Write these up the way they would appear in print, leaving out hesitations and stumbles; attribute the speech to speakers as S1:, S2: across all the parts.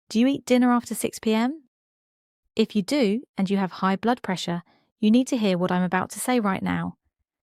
S1: Do you eat dinner after 6 p.m.? If you do, and you have high blood pressure, you need to hear what I'm about to say right now.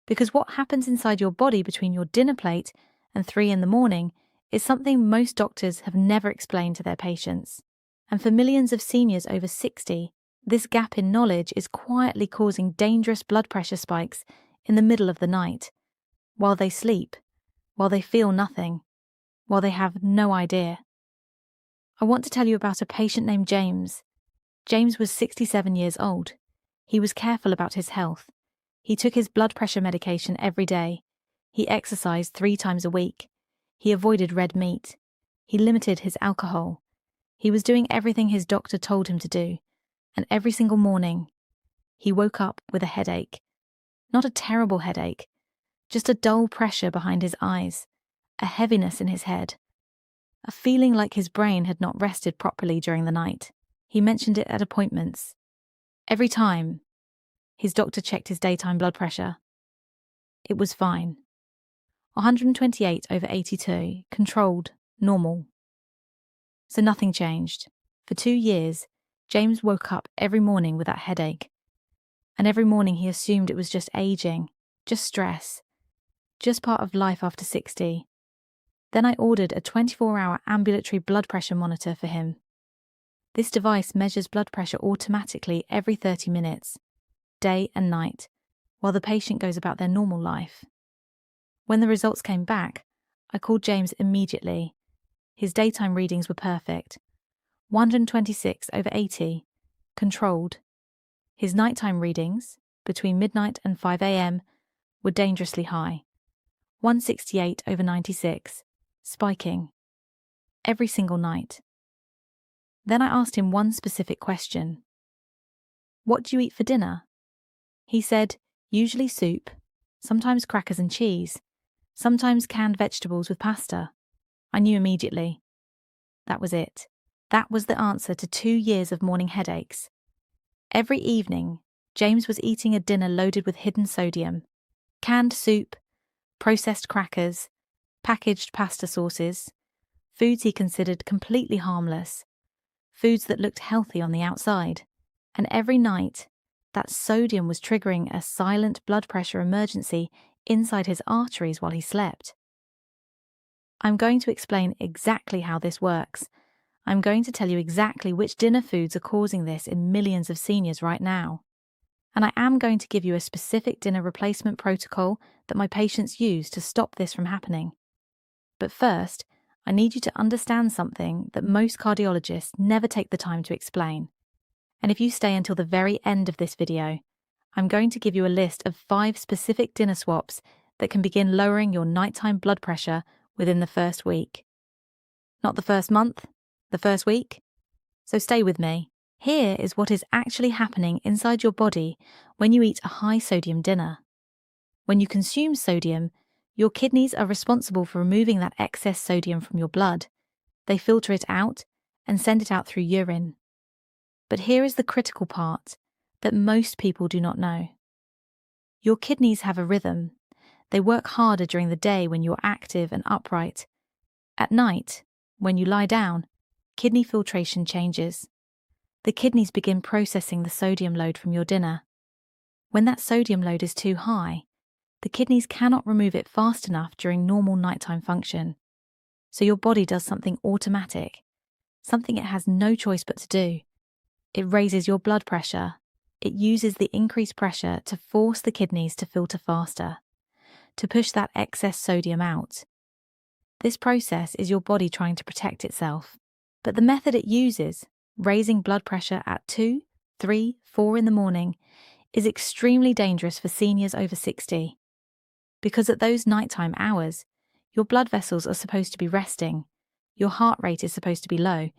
S1: Because what happens inside your body between your dinner plate and 3 in the morning is something most doctors have never explained to their patients. And for millions of seniors over 60, this gap in knowledge is quietly causing dangerous blood pressure spikes in the middle of the night, while they sleep, while they feel nothing, while they have no idea. I want to tell you about a patient named James. James was 67 years old. He was careful about his health. He took his blood pressure medication every day. He exercised 3 times a week. He avoided red meat. He limited his alcohol. He was doing everything his doctor told him to do. And every single morning, he woke up with a headache. Not a terrible headache, just a dull pressure behind his eyes, a heaviness in his head, a feeling like his brain had not rested properly during the night. He mentioned it at appointments. Every time, his doctor checked his daytime blood pressure. It was fine. 128/82, controlled, normal. So nothing changed. For 2 years, James woke up every morning with that headache. And every morning he assumed it was just aging, just stress, just part of life after 60. Then I ordered a 24-hour ambulatory blood pressure monitor for him. This device measures blood pressure automatically every 30 minutes, day and night, while the patient goes about their normal life. When the results came back, I called James immediately. His daytime readings were perfect. 126/80, controlled. His nighttime readings, between midnight and 5 a.m., were dangerously high. 168/96, spiking. Every single night. Then I asked him one specific question. What do you eat for dinner? He said, usually soup, sometimes crackers and cheese, sometimes canned vegetables with pasta. I knew immediately. That was it. That was the answer to 2 years of morning headaches. Every evening, James was eating a dinner loaded with hidden sodium, canned soup, processed crackers, packaged pasta sauces, foods he considered completely harmless, foods that looked healthy on the outside. And every night, that sodium was triggering a silent blood pressure emergency inside his arteries while he slept. I'm going to explain exactly how this works. I'm going to tell you exactly which dinner foods are causing this in millions of seniors right now. And I am going to give you a specific dinner replacement protocol that my patients use to stop this from happening. But first, I need you to understand something that most cardiologists never take the time to explain. And if you stay until the very end of this video, I'm going to give you a list of 5 specific dinner swaps that can begin lowering your nighttime blood pressure within the first week. Not the first month, the first week. So stay with me. Here is what is actually happening inside your body when you eat a high-sodium dinner. When you consume sodium, your kidneys are responsible for removing that excess sodium from your blood. They filter it out and send it out through urine. But here is the critical part that most people do not know. Your kidneys have a rhythm. They work harder during the day when you're active and upright. At night, when you lie down, kidney filtration changes. The kidneys begin processing the sodium load from your dinner. When that sodium load is too high, the kidneys cannot remove it fast enough during normal nighttime function. So your body does something automatic, something it has no choice but to do. It raises your blood pressure. It uses the increased pressure to force the kidneys to filter faster, to push that excess sodium out. This process is your body trying to protect itself. But the method it uses, raising blood pressure at 2, 3, 4 in the morning, is extremely dangerous for seniors over 60. Because at those nighttime hours, your blood vessels are supposed to be resting, your heart rate is supposed to be low,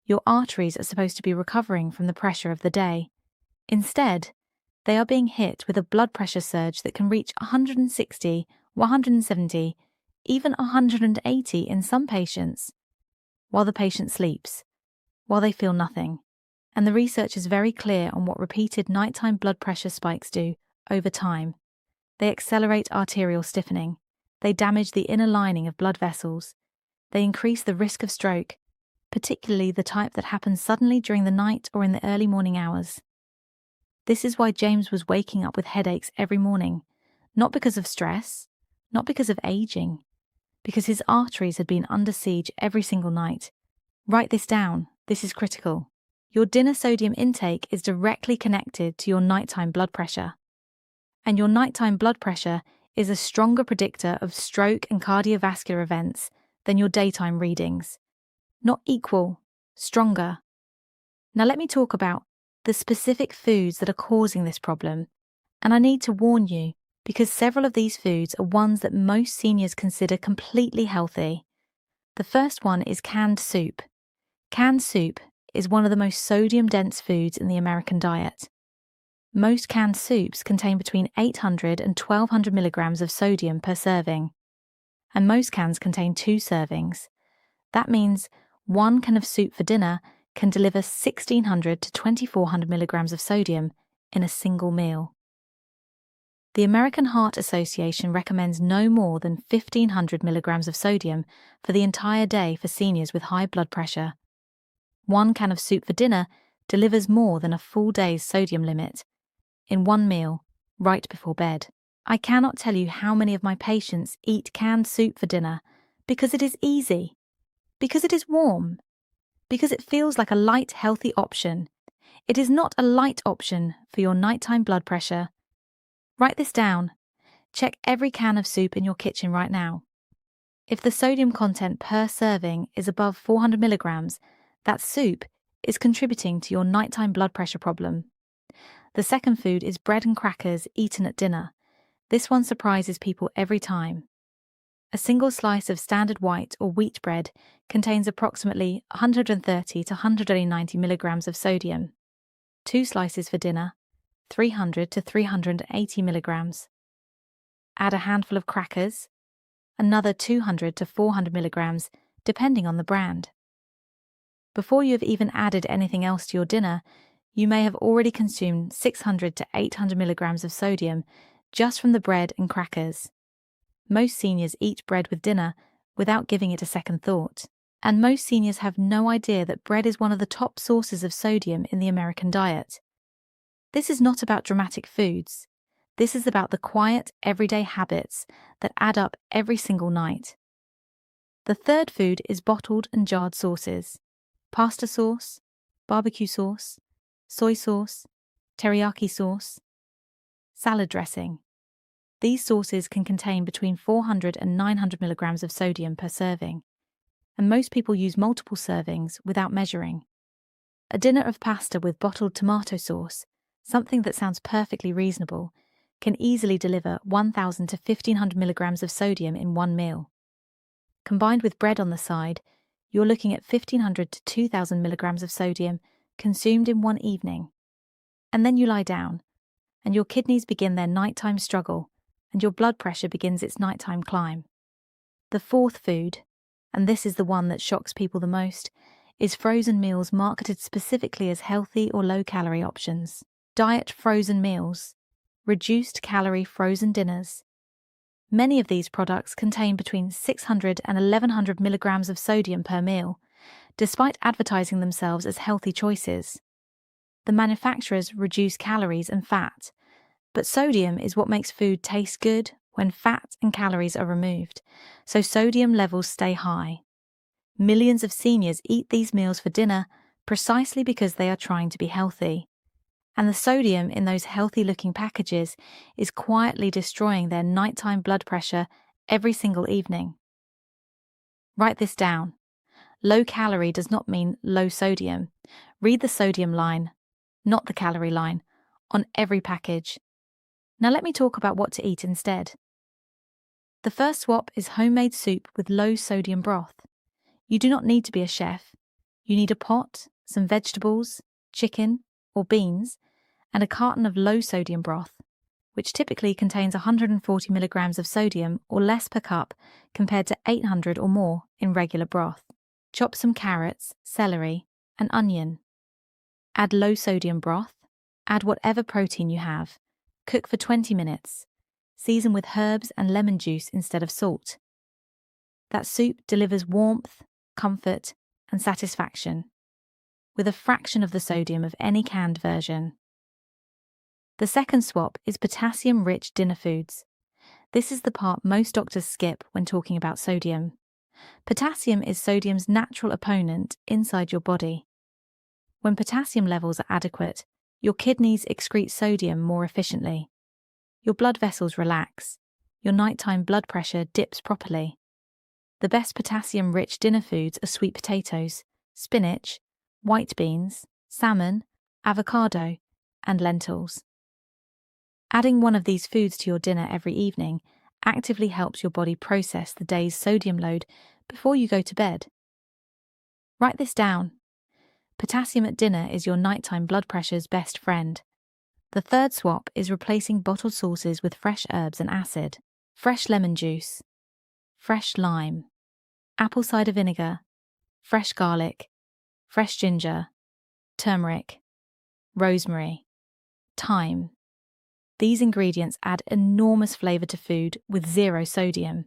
S1: your arteries are supposed to be recovering from the pressure of the day. Instead, they are being hit with a blood pressure surge that can reach 160, 170, even 180 in some patients, while the patient sleeps, while they feel nothing. And the research is very clear on what repeated nighttime blood pressure spikes do over time. They accelerate arterial stiffening. They damage the inner lining of blood vessels. They increase the risk of stroke. particularly the type that happens suddenly during the night or in the early morning hours. This is why James was waking up with headaches every morning, not because of stress, not because of aging, because his arteries had been under siege every single night. Write this down, this is critical. Your dinner sodium intake is directly connected to your nighttime blood pressure. And your nighttime blood pressure is a stronger predictor of stroke and cardiovascular events than your daytime readings. Not equal, stronger. Now let me talk about the specific foods that are causing this problem. And I need to warn you, because several of these foods are ones that most seniors consider completely healthy. The first one is canned soup. Canned soup is one of the most sodium-dense foods in the American diet. Most canned soups contain between 800 and 1200 milligrams of sodium per serving, and most cans contain 2 servings. That means 1 can of soup for dinner can deliver 1600 to 2400 milligrams of sodium in a single meal. The American Heart Association recommends no more than 1500 milligrams of sodium for the entire day for seniors with high blood pressure. 1 can of soup for dinner delivers more than a full day's sodium limit in one meal, right before bed. I cannot tell you how many of my patients eat canned soup for dinner because it is easy, because it is warm, because it feels like a light, healthy option. It is not a light option for your nighttime blood pressure. Write this down. Check every can of soup in your kitchen right now. If the sodium content per serving is above 400 milligrams, that soup is contributing to your nighttime blood pressure problem. The second food is bread and crackers eaten at dinner. This one surprises people every time. A single slice of standard white or wheat bread contains approximately 130 to 190 milligrams of sodium. 2 slices for dinner, 300 to 380 milligrams. Add a handful of crackers, another 200 to 400 milligrams, depending on the brand. Before you have even added anything else to your dinner, you may have already consumed 600 to 800 milligrams of sodium just from the bread and crackers. Most seniors eat bread with dinner without giving it a second thought, and most seniors have no idea that bread is one of the top sources of sodium in the American diet. This is not about dramatic foods. This is about the quiet, everyday habits that add up every single night. The third food is bottled and jarred sauces. Pasta sauce, barbecue sauce, soy sauce, teriyaki sauce, salad dressing. These sauces can contain between 400 and 900 milligrams of sodium per serving, and most people use multiple servings without measuring. A dinner of pasta with bottled tomato sauce, something that sounds perfectly reasonable, can easily deliver 1000 to 1500 milligrams of sodium in one meal. Combined with bread on the side, you're looking at 1500 to 2000 milligrams of sodium consumed in one evening. And then you lie down, and your kidneys begin their nighttime struggle, and your blood pressure begins its nighttime climb. The fourth food, and this is the one that shocks people the most, is frozen meals marketed specifically as healthy or low-calorie options. Diet frozen meals, reduced calorie frozen dinners. Many of these products contain between 600 and 1100 milligrams of sodium per meal, despite advertising themselves as healthy choices. The manufacturers reduce calories and fat, but sodium is what makes food taste good when fat and calories are removed, so sodium levels stay high. Millions of seniors eat these meals for dinner precisely because they are trying to be healthy. And the sodium in those healthy-looking packages is quietly destroying their nighttime blood pressure every single evening. Write this down. Low calorie does not mean low sodium. Read the sodium line, not the calorie line, on every package. Now let me talk about what to eat instead. The first swap is homemade soup with low sodium broth. You do not need to be a chef. You need a pot, some vegetables, chicken, or beans, and a carton of low-sodium broth, which typically contains 140 milligrams of sodium or less per cup compared to 800 or more in regular broth. Chop some carrots, celery, and onion. Add low-sodium broth. Add whatever protein you have. Cook for 20 minutes. Season with herbs and lemon juice instead of salt. That soup delivers warmth, comfort, and satisfaction, with a fraction of the sodium of any canned version. The second swap is potassium-rich dinner foods. This is the part most doctors skip when talking about sodium. Potassium is sodium's natural opponent inside your body. When potassium levels are adequate, your kidneys excrete sodium more efficiently. Your blood vessels relax. Your nighttime blood pressure dips properly. The best potassium-rich dinner foods are sweet potatoes, spinach, white beans, salmon, avocado, and lentils. Adding one of these foods to your dinner every evening actively helps your body process the day's sodium load before you go to bed. Write this down. Potassium at dinner is your nighttime blood pressure's best friend. The third swap is replacing bottled sauces with fresh herbs and acid. Fresh lemon juice, fresh lime, apple cider vinegar, fresh garlic, fresh ginger, turmeric, rosemary, thyme. These ingredients add enormous flavour to food with zero sodium,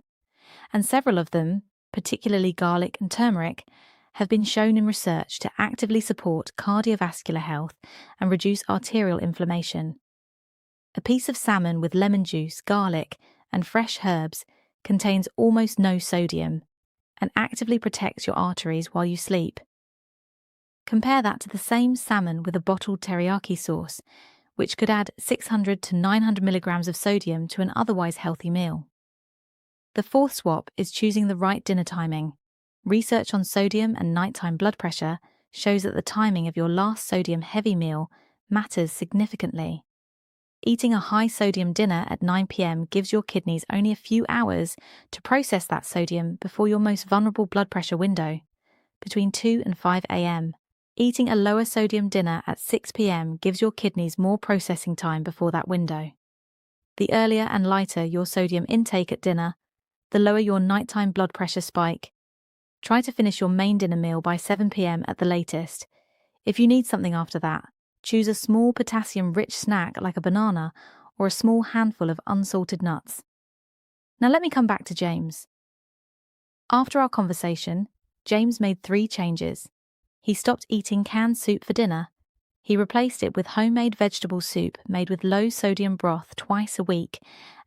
S1: and several of them, particularly garlic and turmeric, have been shown in research to actively support cardiovascular health and reduce arterial inflammation. A piece of salmon with lemon juice, garlic, and fresh herbs contains almost no sodium and actively protects your arteries while you sleep. Compare that to the same salmon with a bottled teriyaki sauce, which could add 600 to 900 milligrams of sodium to an otherwise healthy meal. The fourth swap is choosing the right dinner timing. Research on sodium and nighttime blood pressure shows that the timing of your last sodium-heavy meal matters significantly. Eating a high-sodium dinner at 9 p.m. gives your kidneys only a few hours to process that sodium before your most vulnerable blood pressure window, between 2 and 5 a.m. Eating a lower-sodium dinner at 6 p.m. gives your kidneys more processing time before that window. The earlier and lighter your sodium intake at dinner, the lower your nighttime blood pressure spike. Try to finish your main dinner meal by 7 p.m. at the latest. If you need something after that, choose a small potassium-rich snack like a banana or a small handful of unsalted nuts. Now let me come back to James. After our conversation, James made 3 changes. He stopped eating canned soup for dinner. He replaced it with homemade vegetable soup made with low-sodium broth twice a week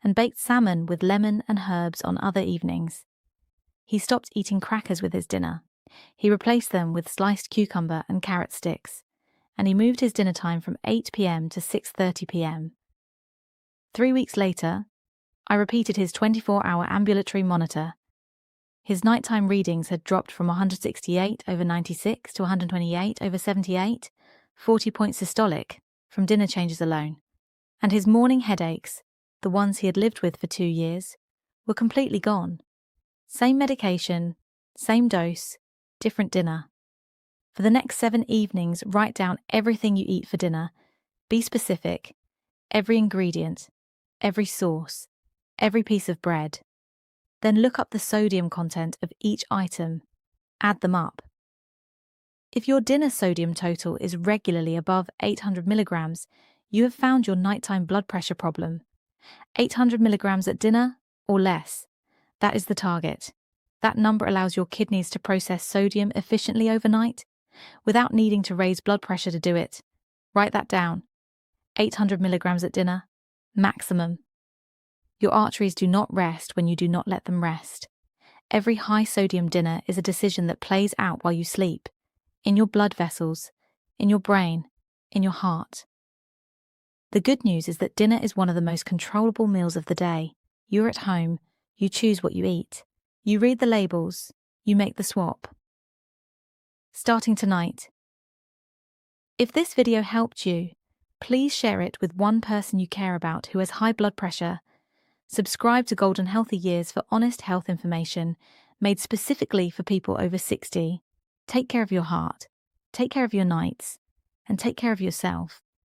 S1: and baked salmon with lemon and herbs on other evenings. He stopped eating crackers with his dinner. He replaced them with sliced cucumber and carrot sticks, and he moved his dinner time from 8 p.m. to 6:30 p.m. 3 weeks later, I repeated his 24-hour ambulatory monitor. His nighttime readings had dropped from 168/96 to 128/78, 40-point systolic, from dinner changes alone. And his morning headaches, the ones he had lived with for 2 years, were completely gone. Same medication, same dose, different dinner. For the next 7 evenings, write down everything you eat for dinner. Be specific. Every ingredient, every sauce, every piece of bread. Then look up the sodium content of each item. Add them up. If your dinner sodium total is regularly above 800 milligrams, you have found your nighttime blood pressure problem. 800 milligrams at dinner or less. That is the target. That number allows your kidneys to process sodium efficiently overnight, without needing to raise blood pressure to do it. Write that down. 800 milligrams at dinner, maximum. Your arteries do not rest when you do not let them rest. Every high-sodium dinner is a decision that plays out while you sleep, in your blood vessels, in your brain, in your heart. The good news is that dinner is one of the most controllable meals of the day. You're at home. You choose what you eat. You read the labels. You make the swap. Starting tonight. If this video helped you, please share it with one person you care about who has high blood pressure. Subscribe to Golden Healthy Years for honest health information made specifically for people over 60. Take care of your heart, take care of your nights, and take care of yourself.